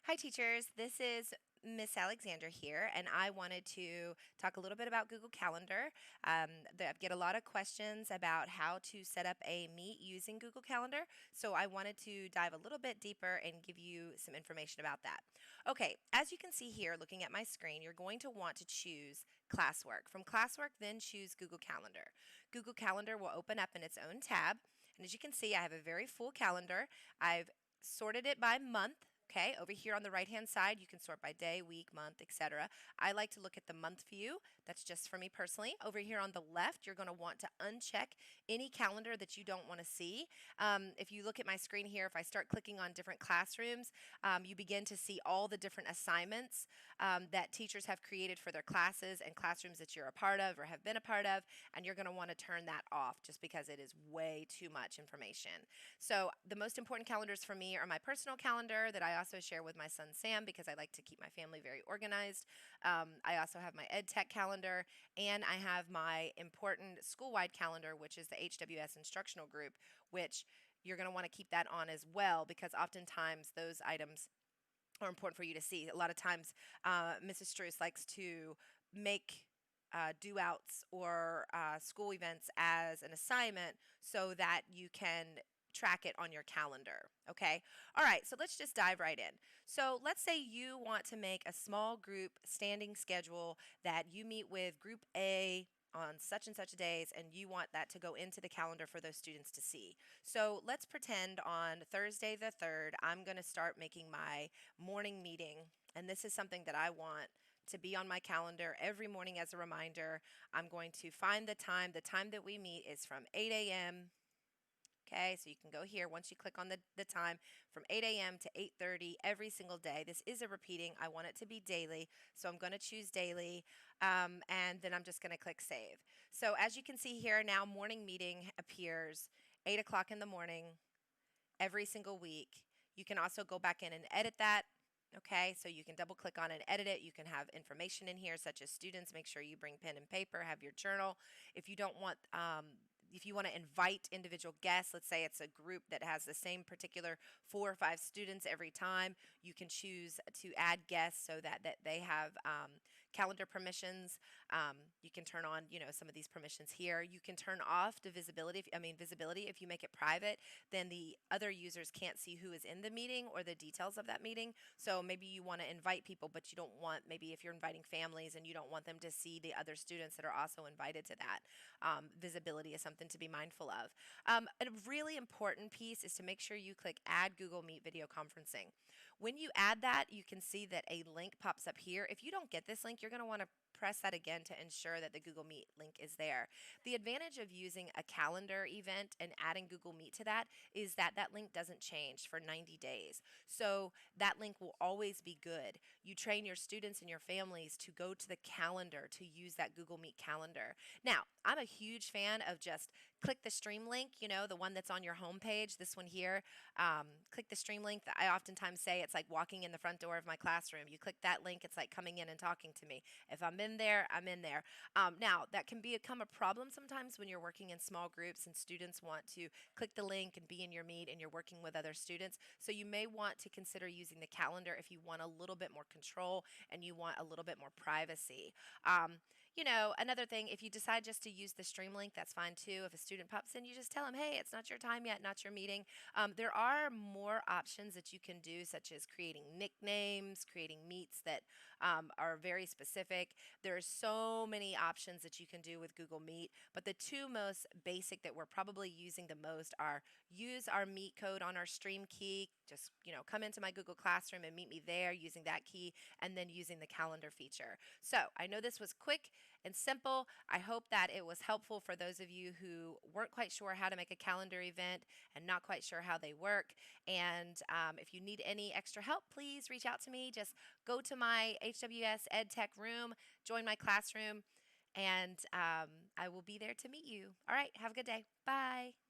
Hi, teachers. This is Miss Alexandra here, and I wanted to talk a little bit about Google Calendar. I get a lot of questions about how to set up a meet using Google Calendar, so I wanted to dive a little bit deeper and give you some information about that. Okay, as you can see here, looking at my screen, you're going to want to choose classwork. From classwork, then choose Google Calendar. Google Calendar will open up in its own tab, and as you can see, I have a very full calendar. I've sorted it by month. Okay, over here on the right hand side, you can sort by day, week, month, etc. I like to look at the month view. That's just for me personally. Over here on the left, you're going to want to uncheck any calendar that you don't want to see. If you look at my screen here, if I start clicking on different classrooms, you begin to see all the different assignments that teachers have created for their classes and classrooms that you're a part of or have been a part of, and you're going to want to turn that off just because it is way too much information. So the most important calendars for me are my personal calendar that I also share with my son Sam because I like to keep my family very organized. I also have my ed tech calendar, and I have my important school-wide calendar, which is the HWS instructional group, which you're going to want to keep that on as well because oftentimes those items are important for you to see. A lot of times, Mrs. Struess likes to make do outs or school events as an assignment so that you can track it on your calendar. Okay. All right. So let's just dive right in. So let's say you want to make a small group standing schedule that you meet with group A on such and such days, and you want that to go into the calendar for those students to see. So let's pretend on Thursday the 3rd, I'm going to start making my morning meeting, and this is something that I want to be on my calendar every morning as a reminder. I'm going to find the time. The time that we meet is from 8 a.m. Okay, so you can go here once you click on the time from 8 a.m. to 8:30 every single day. This is a repeating. I want it to be daily, so I'm going to choose daily, and then I'm just going to click save. So as you can see here now, morning meeting appears 8 o'clock in the morning every single week. You can also go back in and edit that. Okay, so you can double click on and edit it. You can have information in here such as students. Make sure you bring pen and paper, have your journal. If you don't want if you want to invite individual guests, let's say it's a group that has the same particular 4 or 5 students every time, you can choose to add guests so that they have calendar permissions. You can turn on, some of these permissions here. You can turn off the visibility. Visibility. If you make it private, then the other users can't see who is in the meeting or the details of that meeting. So maybe you want to invite people, but you don't want, maybe if you're inviting families and you don't want them to see the other students that are also invited to that. Visibility is something to be mindful of. A really important piece is to make sure you click Add Google Meet Video Conferencing. When you add that, you can see that a link pops up here. If you don't get this link, you're going to want to press that again to ensure that the Google Meet link is there. The advantage of using a calendar event and adding Google Meet to that is that that link doesn't change for 90 days. So that link will always be good. You train your students and your families to go to the calendar to use that Google Meet calendar. Now, I'm a huge fan of just click the stream link, the one that's on your homepage, this one here. Click the stream link. I oftentimes say it's like walking in the front door of my classroom. You click that link, it's like coming in and talking to me. If I'm in there, I'm in there. Now, that can become a problem sometimes when you're working in small groups and students want to click the link and be in your meet and you're working with other students. So you may want to consider using the calendar if you want a little bit more control and you want a little bit more privacy. Another thing, if you decide just to use the stream link, that's fine too. If a student pops in, you just tell them, hey, it's not your time yet, not your meeting. There are more options that you can do, such as creating nicknames, creating meets that are very specific. There are so many options that you can do with Google Meet, but the two most basic that we're probably using the most are use our Meet code on our stream key. Just, come into my Google Classroom and meet me there using that key, and then using the calendar feature. So I know this was quick and simple. I hope that it was helpful for those of you who weren't quite sure how to make a calendar event and not quite sure how they work. And if you need any extra help, please reach out to me. Just go to my HWS Ed Tech room, join my classroom, and I will be there to meet you. All right, have a good day. Bye.